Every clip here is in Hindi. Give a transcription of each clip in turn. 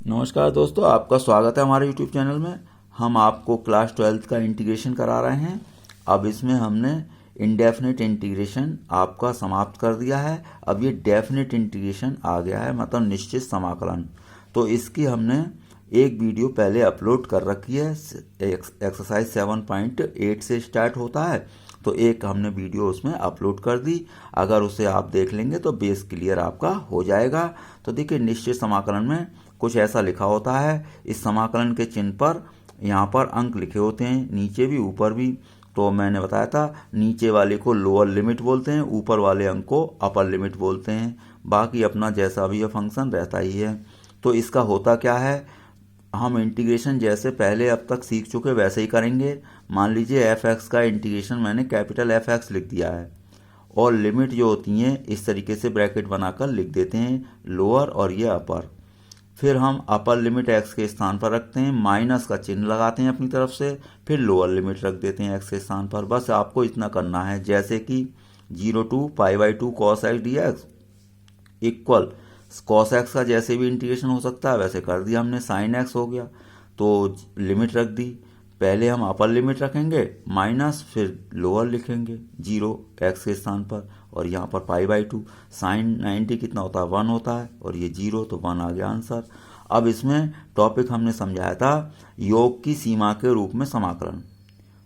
नमस्कार दोस्तों, आपका स्वागत है हमारे YouTube चैनल में। हम आपको क्लास 12th का इंटीग्रेशन करा रहे हैं। अब इसमें हमने इनडेफिनेट इंटीग्रेशन आपका समाप्त कर दिया है। अब ये डेफिनेट इंटीग्रेशन आ गया है, मतलब निश्चित समाकलन। तो इसकी हमने एक वीडियो पहले अपलोड कर रखी है। एक्सरसाइज 7.8 से स्टार्ट होता है, तो एक हमने वीडियो उसमें अपलोड कर दी। अगर उसे आप देख लेंगे तो बेस क्लियर आपका हो जाएगा। तो देखिए, निश्चित समाकलन में कुछ ऐसा लिखा होता है। इस समाकलन के चिन्ह पर यहाँ पर अंक लिखे होते हैं, नीचे भी ऊपर भी। तो मैंने बताया था, नीचे वाले को लोअर लिमिट बोलते हैं, ऊपर वाले अंक को अपर लिमिट बोलते हैं। बाकी अपना जैसा भी यह फंक्शन रहता ही है। तो इसका होता क्या है, हम इंटीग्रेशन जैसे पहले अब तक सीख चुके वैसे ही करेंगे। मान लीजिए एफ एक्स का इंटीग्रेशन मैंने कैपिटल एफ एक्स लिख दिया है, और लिमिट जो होती हैं इस तरीके से ब्रैकेट बनाकर लिख देते हैं, लोअर और ये अपर। फिर हम अपर लिमिट एक्स के स्थान पर रखते हैं, माइनस का चिन्ह लगाते हैं अपनी तरफ से, फिर लोअर लिमिट रख देते हैं एक्स के स्थान पर। बस आपको इतना करना है, जैसे कि 0 to π/2 cos x dx equal cos x का जैसे भी इंटीग्रेशन हो सकता है वैसे कर दिया हमने, sin x हो गया। तो लिमिट रख दी, पहले हम अपर लिमिट रखेंगे माइनस, फिर लोअर लिखेंगे 0 x के स्थान पर, और यहाँ पर π/2 साइन 90 कितना होता है, 1 होता है, और ये 0, तो 1 आ गया आंसर। अब इसमें टॉपिक हमने समझाया था योग की सीमा के रूप में समाकलन।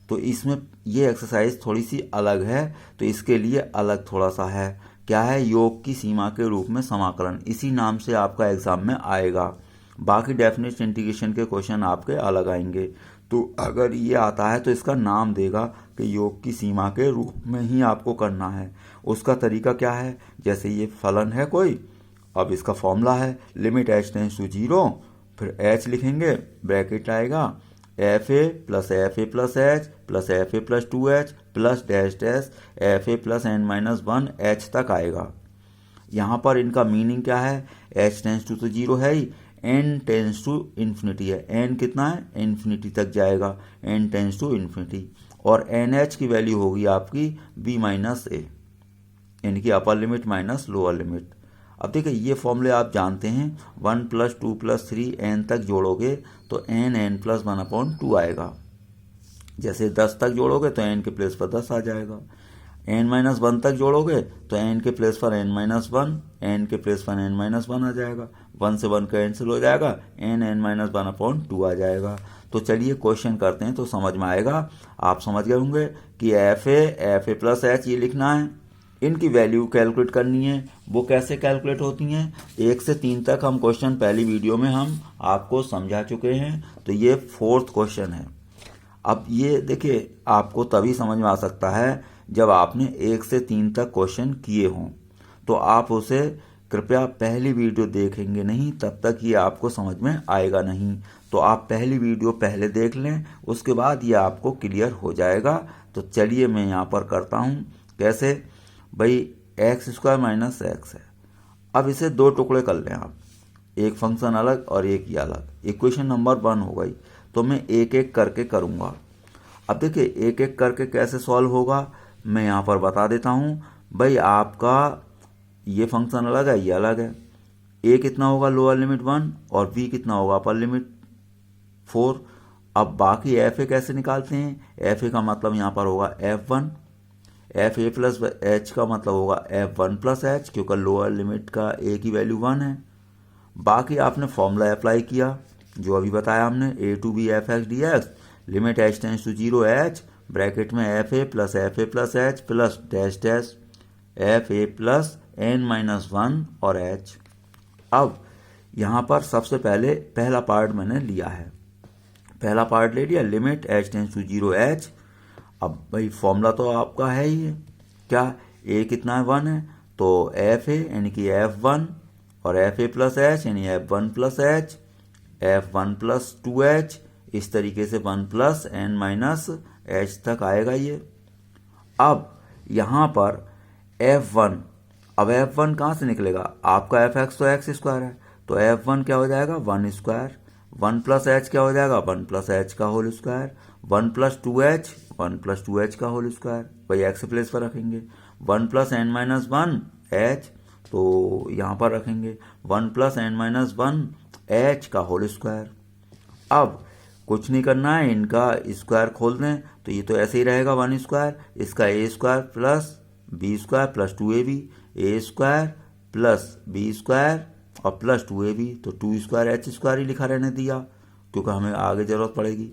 तो इसमें ये एक्सरसाइज थोड़ी सी अलग है, तो इसके लिए अलग थोड़ा सा है। क्या है, योग की सीमा के रूप में समाकलन, इसी नाम से आपका एग्जाम में आएगा। बाकी डेफिनेट इंटीग्रेशन के क्वेश्चन आपके अलग आएंगे। तो अगर ये आता है तो इसका नाम देगा कि योग की सीमा के रूप में ही आपको करना है। उसका तरीका क्या है, जैसे ये फलन है कोई, अब इसका फॉर्मूला है लिमिट h टेंड्स टू 0, फिर h लिखेंगे, ब्रैकेट आएगा F A plus F A plus H plus F A plus 2h plus dash dash F A plus n-1 h तक आएगा। यहाँ पर इनका मीनिंग क्या है, h टेंड्स टू तो 0 है ही, n टेंड्स टू इन्फिनिटी है। n कितना है, इन्फिनिटी तक जाएगा, n टेंड्स टू इन्फिनिटी। और nh की वैल्यू होगी आपकी b माइनस ए, यानी कि upper limit minus lower limit. अब देखिए, ये फॉर्मूले आप जानते हैं, 1 + 2 + 3 n तक जोड़ोगे तो n+1/2 आएगा। जैसे 10 तक जोड़ोगे तो n के प्लेस पर 10 आ जाएगा। n-1 तक जोड़ोगे तो n के प्लेस पर n-1, n के प्लेस पर n-1 आ जाएगा, 1 से 1 कैंसिल हो जाएगा, n(n-1/2) आ जाएगा। तो चलिए क्वेश्चन करते हैं तो समझ में आएगा। आप समझ गए होंगे कि एफ ए प्लस एच ये लिखना है, इनकी वैल्यू कैलकुलेट करनी है। वो कैसे कैलकुलेट होती हैं, 1 से 3 तक हम क्वेश्चन पहली वीडियो में हम आपको समझा चुके हैं। तो ये 4th क्वेश्चन है। अब ये देखिए, आपको तभी समझ में आ सकता है जब आपने 1 से 3 तक क्वेश्चन किए हों। तो आप उसे कृपया पहली वीडियो देखेंगे नहीं, तब तक ये आपको समझ में आएगा नहीं। तो आप पहली वीडियो पहले देख लें, उसके बाद ये आपको क्लियर हो जाएगा। तो चलिए मैं यहाँ पर करता हूँ। कैसे भाई, x² माइनस x है। अब इसे 2 टुकड़े कर लें आप, एक फंक्शन अलग और एक ये अलग। इक्वेशन नंबर 1 हो गई, तो मैं एक एक करके करूँगा। अब देखिए, एक एक करके कैसे सॉल्व होगा मैं यहाँ पर बता देता हूँ। भाई, आपका ये फंक्शन अलग है, ये अलग है। a कितना होगा, लोअर लिमिट 1, और b कितना होगा, अपर लिमिट 4। अब बाकी एफ ए कैसे निकालते हैं, एफ ए का मतलब यहाँ पर होगा f1, F A plus H का मतलब होगा f1 प्लस एच, क्योंकि लोअर लिमिट का a की वैल्यू 1 है। बाकी आपने फॉर्मूला अप्लाई किया जो अभी बताया हमने, a to b F X D X, limit h tends to 0 h, bracket में F A plus H plus dash dash F A plus n-1 और h। अब यहाँ पर सबसे पहले पहला पार्ट मैंने लिया है, पहला पार्ट ले लिया, limit h tends to 0 h। अब भाई फॉर्मूला तो आपका है ही है, क्या a कितना है, 1 है, तो एफ ए यानी कि f1 और एफ ए प्लस एच यानी f1 plus H, f1 plus 2h, इस तरीके से 1 प्लस n-h तक आएगा ये। अब यहाँ पर f1, अब f1 कहाँ से निकलेगा, आपका fx तो x² है, तो f1 क्या हो जाएगा, 1², 1 प्लस h क्या हो जाएगा, 1 प्लस h का whole square, 1 plus 2h, 1 plus 2h का होल स्क्वायर, वही x प्लेस पर रखेंगे, 1 प्लस n-1 h, तो यहाँ पर रखेंगे 1 + n-1 h का होल स्क्वायर। अब कुछ नहीं करना है, इनका स्क्वायर खोल दें तो ये तो ऐसे ही रहेगा 1 स्क्वायर, इसका a square plus b square plus 2ab, a square plus b square और प्लस 2ab, तो 2 स्क्वायर h स्क्वायर ही लिखा रहने दिया क्योंकि हमें आगे ज़रूरत पड़ेगी।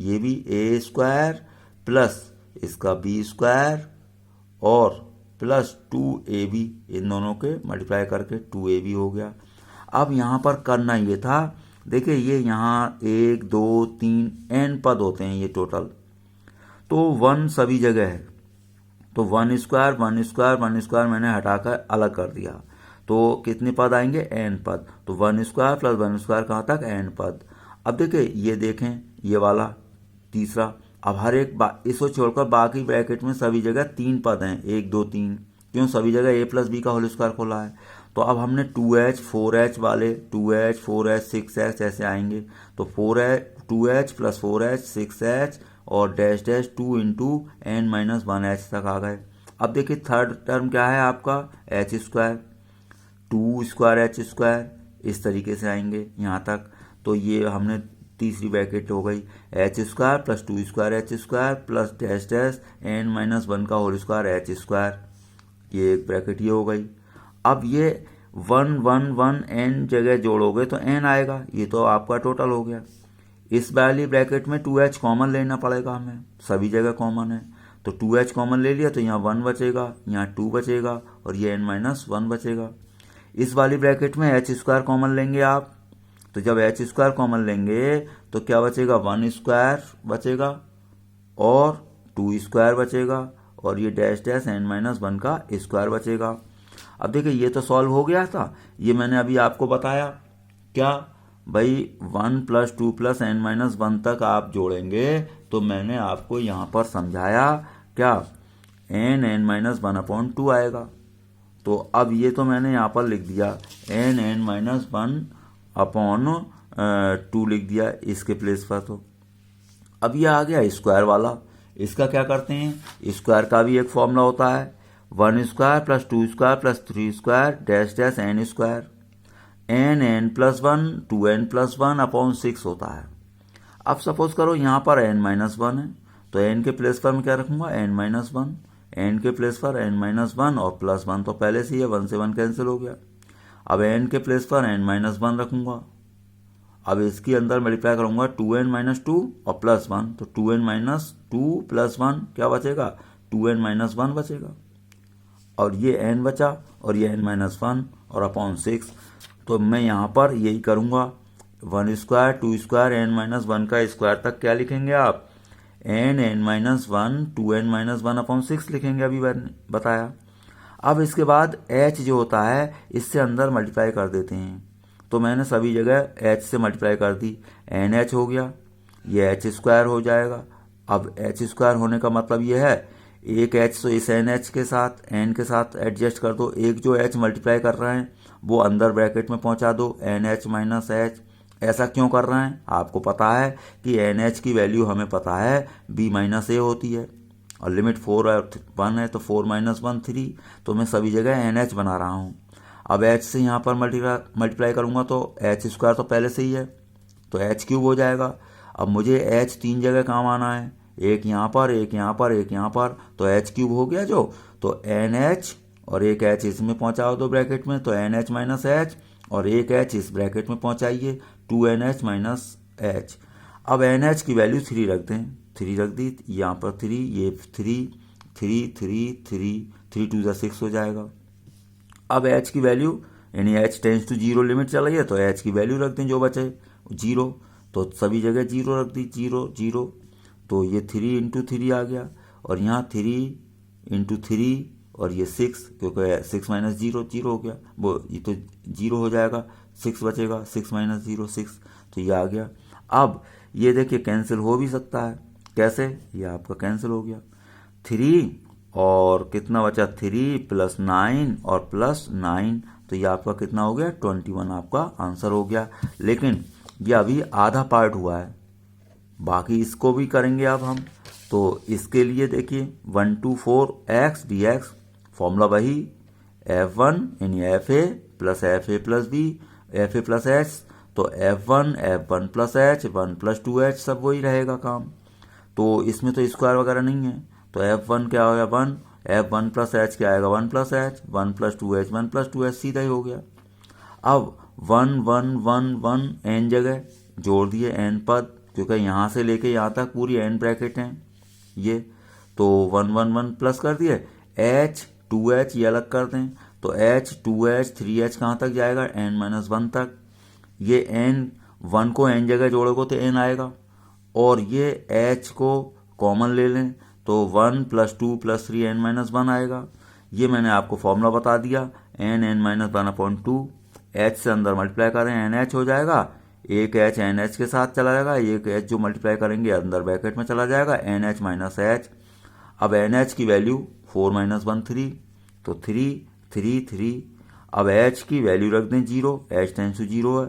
ये भी a स्क्वायर प्लस इसका b स्क्वायर और प्लस 2ab, इन दोनों के मल्टीप्लाई करके 2ab हो गया। अब यहाँ पर करना ये था, देखिए ये यहाँ 1 2 3 n पद होते हैं ये टोटल, तो 1 सभी जगह है, तो 1 स्क्वायर 1 स्क्वायर 1 स्क्वायर मैंने हटाकर अलग कर दिया, तो कितने पद आएंगे, n पद। तो 1 स्क्वायर प्लस 1 स्क्वायर कहाँ तक, n पद। अब देखिए ये देखें ये वाला तीसरा, अब हर एक इसको छोड़कर बाकी ब्रैकेट में सभी जगह 3 पद हैं, 1 2 3, क्यों, सभी जगह a + b का होल स्क्वायर खोला है। तो अब हमने 2h 4h वाले 2h 4h 6h ऐसे आएंगे, तो 2h + 4h 6h और डैश डैश 2 × n-1h तक आ गए। अब देखिए थर्ड टर्म क्या है आपका, h square 2 square h square, इस तरीके से आएंगे यहाँ तक। तो ये हमने तीसरी ब्रैकेट हो गई h square plus 2 square h square plus dash dash n-1 का होल स्क्वायर h स्क्वायर, ये एक ब्रैकेट ये हो गई। अब ये 1 1 1 n जगह जोड़ोगे तो n आएगा, ये तो आपका टोटल हो गया। इस वाली ब्रैकेट में 2h कॉमन लेना पड़ेगा हमें, सभी जगह कॉमन है, तो 2h कॉमन ले लिया तो यहाँ 1 बचेगा, यहाँ 2 बचेगा और ये n-1 बचेगा। इस वाली ब्रैकेट में h स्क्वायर कॉमन लेंगे आप, तो जब h स्क्वायर कॉमन लेंगे तो क्या बचेगा, 1 स्क्वायर बचेगा और 2 स्क्वायर बचेगा और ये डैश डैश n-1 का स्क्वायर बचेगा। अब देखिए ये तो सॉल्व हो गया था, ये मैंने अभी आपको बताया क्या भाई 1 + 2 + n-1 तक आप जोड़ेंगे, तो मैंने आपको यहाँ पर समझाया क्या, n-1/2 आएगा। तो अब ये तो मैंने यहाँ पर लिख दिया n-1/2 लिख दिया इसके प्लेस पर। तो अब ये आ गया स्क्वायर वाला, इसका क्या करते हैं, स्क्वायर का भी एक फॉर्मूला होता है, 1 square plus 2 square plus 3 square dash dash n square, n+1 2n+1/6 होता है। अब सपोज करो यहाँ पर n-1 है, तो n के प्लेस पर मैं क्या रखूँगा, n-1, n के प्लेस पर n-1 और +1 तो पहले से ही है, 1 से 1 कैंसिल हो गया। अब n के प्लेस पर n-1 रखूँगा, अब इसके अंदर मल्टीप्लाई करूँगा 2n-2 और +1, तो 2n-2 + 1 क्या बचेगा, 2n-1 बचेगा और ये n बचा और ये n-1 और /6। तो मैं यहाँ पर यही करूँगा, 1 स्क्वायर 2 स्क्वायर n-1 का स्क्वायर तक क्या लिखेंगे आप, n-1 2n-1/6 लिखेंगे, अभी मैंने बताया। अब इसके बाद h जो होता है इससे अंदर मल्टीप्लाई कर देते हैं, तो मैंने सभी जगह h से मल्टीप्लाई कर दी, nh हो गया, ये h स्क्वायर हो जाएगा। अब h स्क्वायर होने का मतलब ये है, एक h तो इस nh के साथ n के साथ एडजस्ट कर दो, एक जो h मल्टीप्लाई कर रहे हैं वो अंदर ब्रैकेट में पहुंचा दो, nh - h। ऐसा क्यों कर रहे हैं, आपको पता है कि nh की वैल्यू हमें पता है b - a होती है और लिमिट 4 और 1 है, तो 4 - 1 3, तो मैं सभी जगह nh बना रहा हूँ। अब h से यहाँ पर मल्टीप्लाई करूँगा तो h स्क्वायर तो पहले से ही है, तो h³ हो जाएगा। अब मुझे h 3 जगह काम आना है, एक यहाँ पर एक यहाँ पर एक यहाँ पर, तो h³ हो गया जो, तो nh और एक h इसमें पहुँचाओ दो ब्रैकेट में, तो nh - h और एक h इस ब्रैकेट में पहुँचाइए, 2nh - h। अब nh की वैल्यू 3 रख दें, 3 रख दी, यहाँ पर 3, ये 3 3 3 3 3 2 6 हो जाएगा। अब h की वैल्यू यानी h टेंस टू 0 लिमिट चल रही है, तो h की वैल्यू रख दें जो बचे 0, तो सभी जगह 0 रख दी, 0 0, तो ये 3 × 3 आ गया और यहाँ 3 × 3 और ये 6, क्योंकि 6 - 0 0 हो गया, वो ये तो 0 हो जाएगा, 6 बचेगा, 6 - 0 6, तो ये आ गया। अब ये देखिए कैंसिल हो भी सकता है, कैसे, ये आपका कैंसिल हो गया, 3 और कितना बचा, 3 + 9 और +9, तो ये आपका कितना हो गया, 21 आपका आंसर हो गया। लेकिन ये अभी आधा पार्ट हुआ है, बाकी इसको भी करेंगे अब हम। तो इसके लिए देखिए 1 to 4x dx, फॉर्मूला वही F1 यानी FA plus FA plus B FA plus H, तो F1 F1 plus H 1 plus 2H सब वही रहेगा काम। तो इसमें तो स्क्वायर वगैरह नहीं है, तो F1 क्या हो गया 1, F1 प्लस H क्या आएगा 1 plus H 1 plus 2H 1 plus 2H सीधा ही हो गया। अब 1 1 1 1 n जगह जोड़ दिए n पद, क्योंकि यहाँ से लेके यहाँ तक पूरी n ब्रैकेट हैं ये, तो 1 1 1 प्लस कर दिए। H 2H ये अलग कर दें, तो H 2H 3H कहाँ तक जाएगा n-1 तक। ये n 1 को n जगह जोड़ोगे तो n आएगा, और ये H को कॉमन ले लें तो 1 प्लस 2 प्लस 3 n-1 आएगा। ये मैंने आपको फॉर्मूला बता दिया, n(n-1/2), H से अंदर मल्टीप्लाई करें NH हो जाएगा, एक H NH के साथ चला जाएगा, एक H जो मल्टीप्लाई करेंगे अंदर ब्रैकेट में चला जाएगा NH माइनस H। अब NH की वैल्यू 4 - 1 3, तो 3 3 3। अब H की वैल्यू रख दें 0, H टेंस टू 0 है,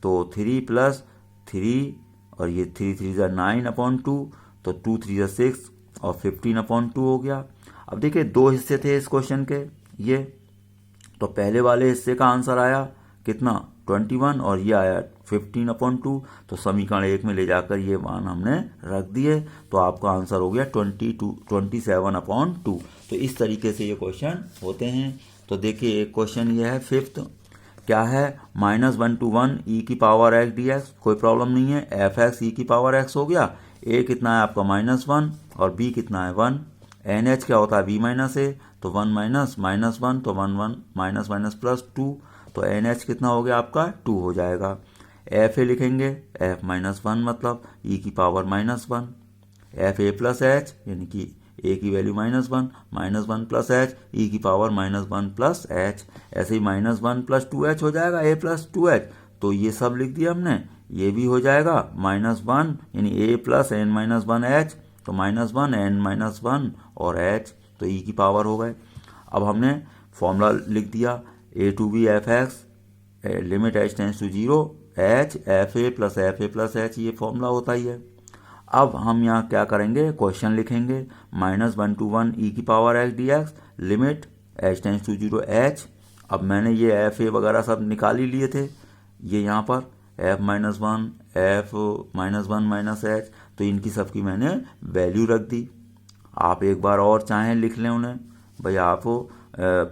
तो 3 प्लस 3 और ये 3 3 ज़ा 9/2, तो 2 3 ज़ा 6 और 15/2 हो गया। अब देखिए दो हिस्से थे इस क्वेश्चन के ये, तो पहले वाले हिस्से का आंसर आया कितना 21 और ये आया 15/2, तो समीकरण 1 में ले जाकर ये मान हमने रख दिए, तो आपका आंसर हो गया 27/2। तो इस तरीके से ये क्वेश्चन होते हैं। तो देखिए एक क्वेश्चन ये है 5th, क्या है -1 to 1 e की पावर x dx, कोई प्रॉब्लम नहीं है, fx e की पावर x हो गया, a कितना है आपका -1 और b कितना है 1, nh क्या होता है b माइनस a, तो 1 माइनस -1 तो 1 1 माइनस माइनस प्लस 2, तो nh कितना हो गया आपका 2 हो जाएगा। fa लिखेंगे f-1 मतलब e की पावर -1, fa प्लस h यानी कि a की वैल्यू -1 प्लस h e की पावर -1 प्लस h, ऐसे ही -1 प्लस 2h हो जाएगा a प्लस 2h, तो ये सब लिख दिया हमने, ये भी हो जाएगा -1 यानी a प्लस n-1h, तो -1 n-1 और h, तो e की पावर हो गए। अब हमने फॉर्मूला लिख दिया a to b fx limit h tends to 0 h fa plus h, ये फॉर्मूला होता ही है। अब हम यहाँ क्या करेंगे, क्वेश्चन लिखेंगे -1 to 1 e की power x dx limit h tends to 0 h। अब मैंने ये fa वगैरह सब निकाल ही लिए थे, ये यहाँ पर f-1 f-1 माइनस h, तो इनकी सबकी मैंने वैल्यू रख दी। आप एक बार और चाहें लिख लें उन्हें, भाई आप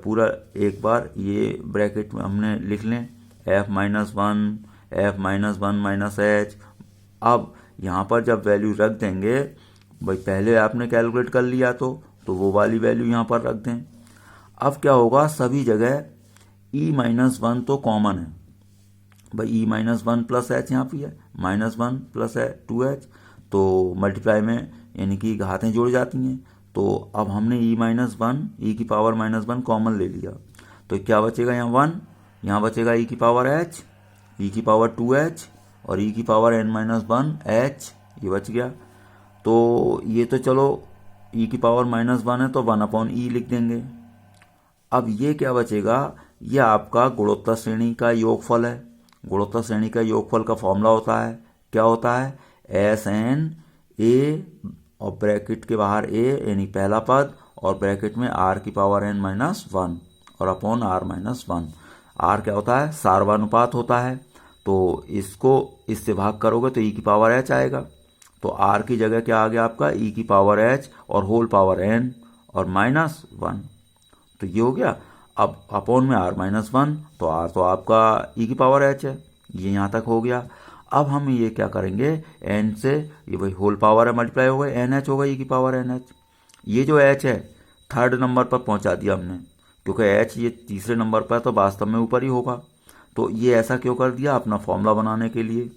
पूरा एक बार ये ब्रैकेट में हमने लिख लें f-1 माइनस h। अब यहाँ पर जब वैल्यू रख देंगे, भाई पहले आपने कैलकुलेट कर लिया तो वो वाली वैल्यू यहाँ पर रख दें। अब क्या होगा, सभी जगह e-1 तो कॉमन है, भाई e-1 प्लस h यहाँ पे है, -1 प्लस 2h, तो मल्टीप्लाई में यानी कि घातें जुड़ जाती हैं, तो अब हमने e-1 e की पावर -1 कॉमन ले लिया, तो क्या बचेगा यहाँ 1, यहाँ बचेगा e की पावर h, e की पावर 2h और e की पावर n-1 h, ये बच गया। तो ये तो चलो e की पावर -1 है तो 1/e लिख देंगे। अब ये क्या बचेगा, ये आपका गुणोत्तर श्रेणी का योगफल है। गुणोत्तर श्रेणी का योगफल का फॉर्मूला होता है, क्या होता है SN a और ब्रैकेट के बाहर a यानी पहला पद और ब्रैकेट में r की पावर n-1 और अपॉन r-1। r क्या होता है, सार्वानुपात होता है, तो इसको इससे भाग करोगे तो e की पावर h आएगा, तो r की जगह क्या आ गया आपका e की पावर h और होल पावर n और -1, तो ये हो गया। अब अपॉन में r-1, तो r तो आपका e की पावर h है, ये यहाँ तक हो गया। अब हम ये क्या करेंगे, n से ये वही होल पावर है मल्टीप्लाई हो गए, nh होगा e की पावर nh। ये जो h है थर्ड नंबर पर पहुँचा दिया हमने, क्योंकि h ये तीसरे नंबर पर तो वास्तव में ऊपर ही होगा, तो ये ऐसा क्यों कर दिया, अपना फॉर्मूला बनाने के लिए।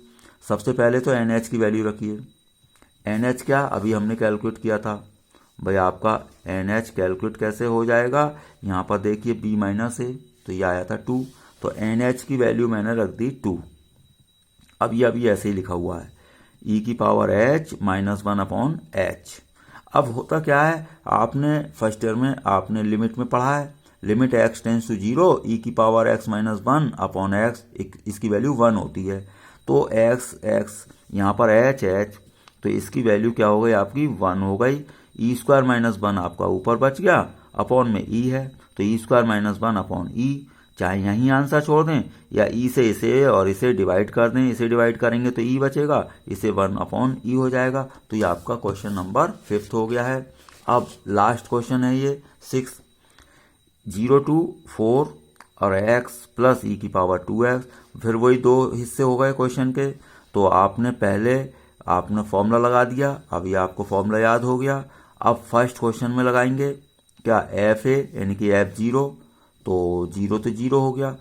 सबसे पहले तो NH की वैल्यू रखिए, NH क्या अभी हमने कैलकुलेट किया था, भाई आपका NH कैलकुलेट कैसे हो जाएगा, यहाँ पर देखिए b माइनस a, तो ये आया था 2, तो NH की वैल्यू मैंने रख दी 2। अब ये अभी ऐसे ही लिखा हुआ है e की पावर h -1/h। अब होता क्या है, आपने फर्स्ट ईयर में आपने लिमिट में पढ़ा है, limit x tends to 0 e की पावर x-1/x, इसकी वैल्यू 1 होती है, तो x यहाँ पर h, तो इसकी वैल्यू क्या हो गई आपकी 1 हो गई, e² - 1 आपका ऊपर बच गया, अपॉन में e है, तो ई स्क्वायर माइनस 1 अपॉन ई, चाहे यहीं आंसर छोड़ दें या ई से इसे और इसे डिवाइड कर दें, इसे डिवाइड करेंगे तो ई बचेगा, इसे 1 अपॉन ई हो जाएगा। तो ये आपका क्वेश्चन नंबर 5 हो गया है। अब लास्ट क्वेश्चन है ये 6, 0 to 4 और x प्लस ई की पावर 2x, फिर वही दो हिस्से हो गए क्वेश्चन के। तो आपने पहले फॉर्मूला लगा दिया, अब ये आपको फॉर्मूला याद हो गया। अब फर्स्ट क्वेश्चन में लगाएंगे क्या, एफ ए यानी कि एफ 0, तो 0 तो 0 हो गया,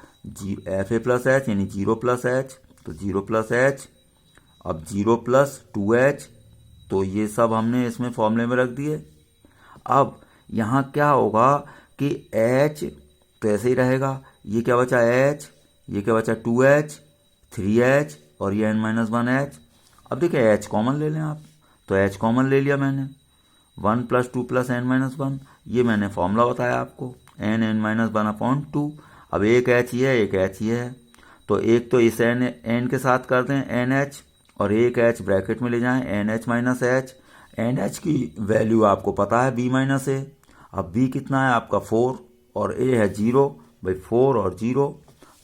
एफ ए प्लस एच यानी 0 प्लस एच, तो 0 प्लस एच, अब 0 प्लस 2h, तो ये सब हमने इसमें फॉर्मूले में रख दिए। अब यहाँ क्या होगा कि h तो ऐसे ही रहेगा, ये क्या बचा h, ये क्या बचा 2h, 3h और ये n-1h। अब देखिए h कॉमन ले लें आप, तो h कॉमन ले लिया मैंने, 1 + 2 + n-1, ये मैंने फॉर्मूला बताया आपको, n-1 अपॉन 2। अब एक h ये है, एक h ये है, तो एक तो इस n के साथ कर दें nh और एक h ब्रैकेट में ले जाएं nh माइनस h। nh की वैल्यू आपको पता है b माइनस a। अब b कितना है आपका 4 और a है 0, भाई 4 और 0,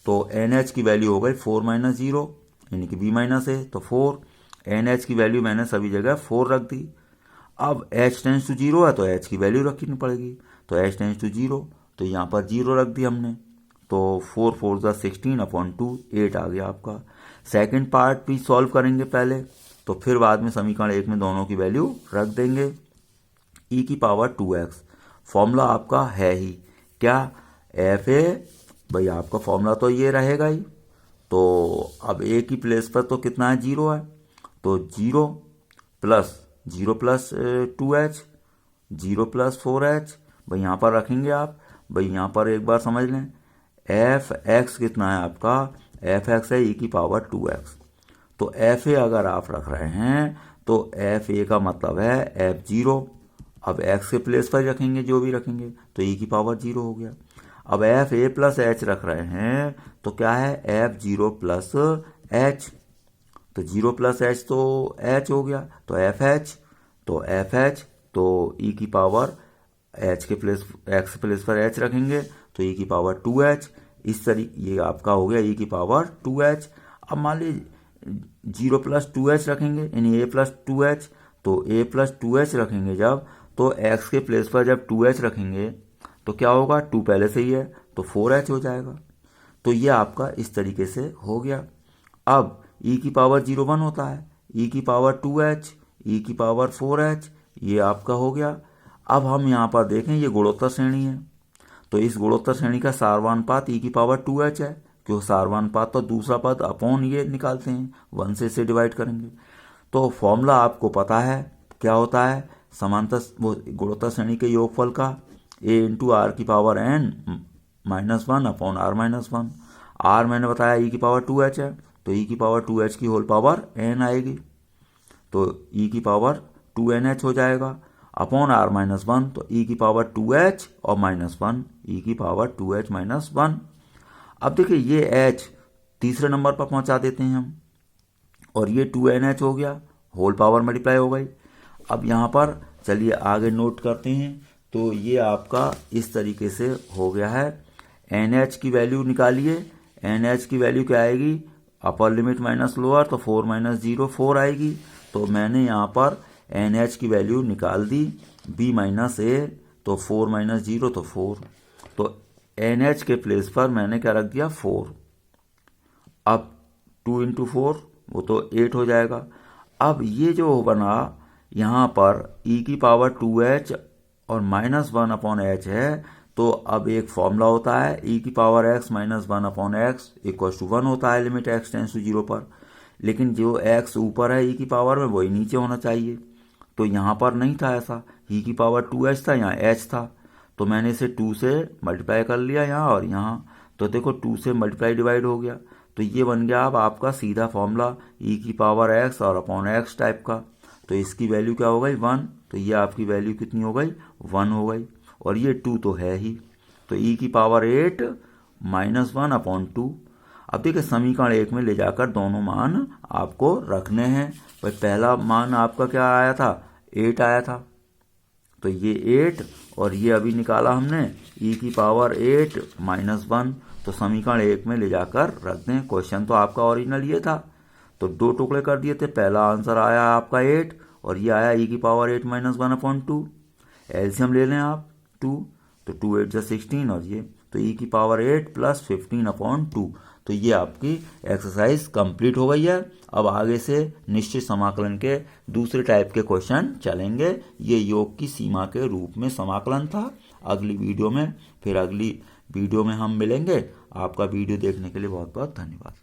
तो nh की वैल्यू हो गई 4 माइनस 0 यानी कि b माइनस a, तो 4, nh की वैल्यू मैंने सभी जगह 4 रख दी। अब h टेंस टू 0 है तो h की वैल्यू रखनी पड़ेगी, तो h टेंस टू 0, तो यहाँ पर 0 रख दी हमने, तो 4 4 = 16 अपॉन 2, 8 आ गया आपका। सेकंड पार्ट भी सॉल्व करेंगे पहले, तो फिर बाद में समीकरण 1 में दोनों की वैल्यू रख देंगे। e की पावर 2x, फॉर्मूला आपका है ही क्या, एफ ए, भाई आपका फॉर्मूला तो ये रहेगा ही। तो अब a की प्लेस पर तो कितना है, 0 है, तो 0 प्लस 2h, 0 प्लस 4h, भाई यहाँ पर रखेंगे आप, भाई यहाँ पर एक बार समझ लें, एफ एक्स कितना है आपका, एफ एक्स है ई की पावर 2x। तो एफ ए अगर आप रख रहे हैं तो एफ ए का मतलब है एफ 0, अब एक्स के प्लेस पर रखेंगे जो भी रखेंगे, तो ई की पावर 0 हो गया। अब एफ ए प्लस एच रख रहे हैं तो क्या है, एफ 0 प्लस एच, तो 0 प्लस एच तो एच हो गया, तो एफ एच, तो ई की पावर एच के प्लेस, एक्स प्लेस पर एच रखेंगे तो ई की पावर 2h, इस तरीके ये आपका हो गया ई की पावर 2h। अब मान लीजिए 0 प्लस 2h रखेंगे यानी a प्लस 2h, तो a प्लस 2h रखेंगे जब, तो x के प्लेस पर जब 2h रखेंगे तो क्या होगा, 2 पहले से ही है तो 4h हो जाएगा। तो ये आपका इस तरीके से हो गया। अब e की पावर 0 1 होता है, e की पावर 2h, e की पावर 4h, ये आपका हो गया। अब हम यहाँ पर देखें ये गुणोत्तर श्रेणी है, तो इस गुणोत्तर श्रेणी का सारवानुपात e की पावर 2h है, क्यों सारवानुपात तो दूसरा पद अपॉन ये निकालते हैं, 1 से इसे डिवाइड करेंगे। तो फॉर्मूला आपको पता है क्या होता है, समांतर गुणोत्तर श्रेणी के योगफल का a इंटू आर की power n-1 upon r-1। r मैंने बताया e की पावर 2h है, तो e की पावर 2h की होल पावर n आएगी, तो e की पावर 2nh हो जाएगा अपॉन r-1, तो e की पावर 2h और -1, e की पावर 2h -1। अब देखिए ये h तीसरे नंबर पर पहुंचा देते हैं हम, और ये 2nh हो गया, होल पावर मल्टीप्लाई हो गई। अब यहाँ पर चलिए आगे नोट करते हैं, तो ये आपका इस तरीके से हो गया है। nh की वैल्यू निकालिए, nh की वैल्यू क्या आएगी, अपर लिमिट माइनस लोअर, तो 4 - 0 4 आएगी। तो मैंने यहाँ पर nh की वैल्यू निकाल दी, b माइनस a, तो 4 - 0 तो 4, तो nh के प्लेस पर मैंने क्या रख दिया 4। अब 2 × 4 वो तो 8 हो जाएगा। अब ये जो बना यहाँ पर e की पावर 2h और -1 अपॉन h है, तो अब एक फॉर्मूला होता है e की power x -1 upon x equal to 1 होता है लिमिट x टेंस टू 0 पर, लेकिन जो x ऊपर है e की पावर में वही नीचे होना चाहिए, तो यहाँ पर नहीं था ऐसा, e की पावर 2h था, यहाँ h था, तो मैंने इसे 2 से मल्टीप्लाई कर लिया यहाँ और यहाँ, तो देखो 2 से मल्टीप्लाई डिवाइड हो गया, तो ये बन गया अब आपका सीधा फॉर्मूला e की पावर x और अपॉन x टाइप का। तो इसकी वैल्यू क्या हो गई 1, तो ये आपकी वैल्यू कितनी हो गई 1 हो गई, और ये 2 तो है ही, तो e की पावर 8 -1 अपॉन 2। अब देखिए समीकरण 1 में ले जाकर दोनों मान आपको रखने हैं। भाई पहला मान आपका क्या आया था 8 आया था, तो ये 8 और ये अभी निकाला हमने e की पावर 8 माइनस 1, तो समीकरण 1 में ले जाकर रख दें। क्वेश्चन तो आपका ओरिजिनल ये था, तो 2 टुकड़े कर दिए थे। पहला आंसर आया आपका 8 और ये आया e की पावर 8 माइनस 1/2। एलसीएम ले लें आप 2, तो 2 8 जा 16 और ये तो e की पावर 8 प्लस 15/2। तो ये आपकी एक्सरसाइज कंप्लीट हो गई है। अब आगे से निश्चित समाकलन के दूसरे टाइप के क्वेश्चन चलेंगे। ये योग की सीमा के रूप में समाकलन था। अगली वीडियो में हम मिलेंगे। आपका वीडियो देखने के लिए बहुत बहुत धन्यवाद।